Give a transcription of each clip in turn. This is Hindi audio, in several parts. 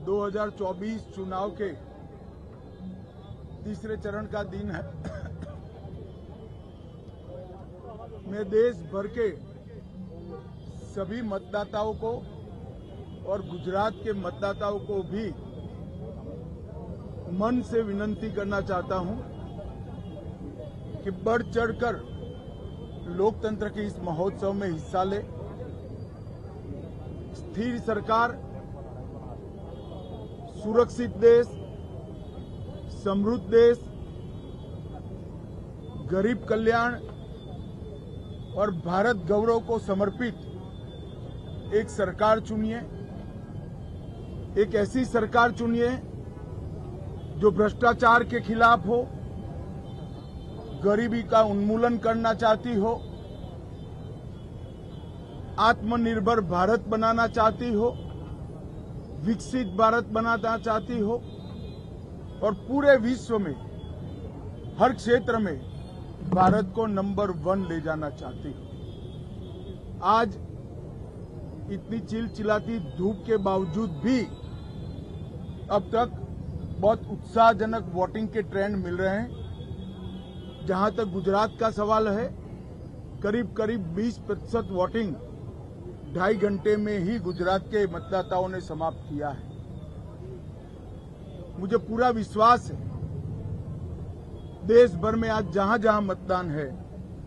2024 चुनाव के तीसरे चरण का दिन है। मैं देश भर के सभी मतदाताओं को और गुजरात के मतदाताओं को भी मन से विनती करना चाहता हूं कि बढ़ चढ़कर लोकतंत्र के इस महोत्सव में हिस्सा ले। स्थिर सरकार, सुरक्षित देश, समृद्ध देश, गरीब कल्याण और भारत गौरव को समर्पित एक सरकार चुनिए। एक ऐसी सरकार चुनिए जो भ्रष्टाचार के खिलाफ हो, गरीबी का उन्मूलन करना चाहती हो, आत्मनिर्भर भारत बनाना चाहती हो, विकसित भारत बनाना चाहती हो और पूरे विश्व में हर क्षेत्र में भारत को नंबर 1 ले जाना चाहती हो। आज इतनी चिलचिलाती धूप के बावजूद भी अब तक बहुत उत्साहजनक वोटिंग के ट्रेंड मिल रहे हैं। जहां तक गुजरात का सवाल है, करीब 20% वोटिंग 2.5 घंटे में ही गुजरात के मतदाताओं ने समाप्त किया है। मुझे पूरा विश्वास है देश भर में आज जहां जहां मतदान है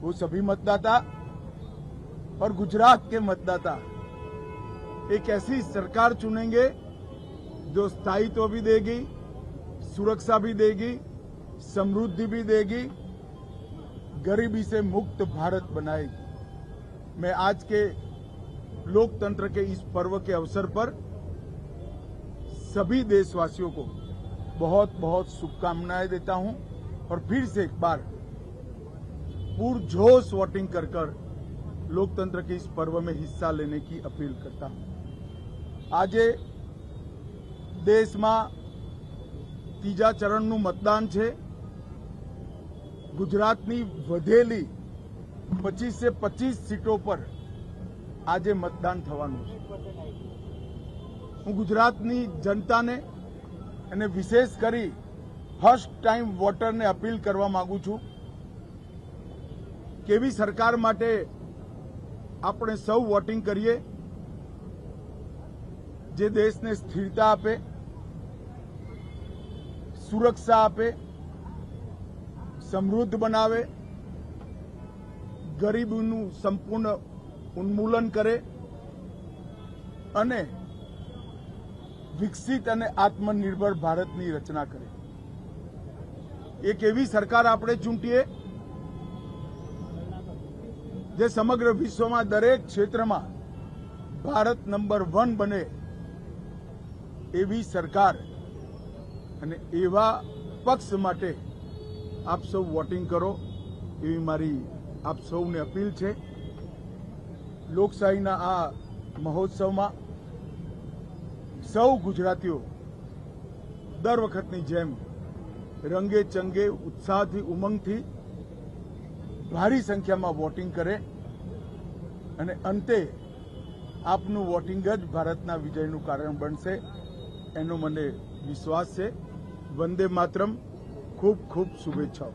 वो सभी मतदाता और गुजरात के मतदाता एक ऐसी सरकार चुनेंगे जो स्थायित्व भी देगी, सुरक्षा भी देगी, समृद्धि भी देगी, गरीबी से मुक्त भारत बनाएगी। मैं आज के लोकतंत्र के इस पर्व के अवसर पर सभी देशवासियों को बहुत बहुत शुभकामनाएं देता हूं और फिर से एक बार पुरजोश वोटिंग कर लोकतंत्र के इस पर्व में हिस्सा लेने की अपील करता हूं। आज देश में तीजा चरणનું मतदान છે। गुजरातनी વધેલી 25 से 25 सीटों पर આજે મતદાન થવાનું છે। હું ગુજરાતની જનતાને અને વિશેષ કરી ફર્સ્ટ ટાઈમ વોટરને અપીલ કરવા માંગુ છું કેવી સરકાર માટે આપણે સૌ વોટિંગ કરીએ જે દેશને સ્થિરતા આપે, સુરક્ષા આપે, સમૃદ્ધ બનાવે, ગરીબીનું સંપૂર્ણ ઉન્મૂલન કરે અને વિકસિત અને આત્મનિર્ભર ભારતની રચના કરે। એક એવી સરકાર આપણે ચૂંટીએ જે સમગ્ર વિશ્વમાં દરેક ક્ષેત્રમાં ભારત નંબર 1 બને એવી સરકાર અને એવા પક્ષ માટે આપ સૌ વોટિંગ કરો એવી મારી આપ સૌને અપીલ છે। લોકશાહીના આ મહોત્સવમાં સૌ ગુજરાતીઓ દર વખતની જેમ રંગે ચંગે ઉત્સાહથી ઉમંગથી ભારી સંખ્યામાં વોટિંગ કરે અને અંતે આપનું વોટિંગ જ ભારતના વિજયનું કારણ બનશે એનો મને વિશ્વાસ છે। વંદે માતરમ। ખૂબ ખૂબ શુભેચ્છાઓ।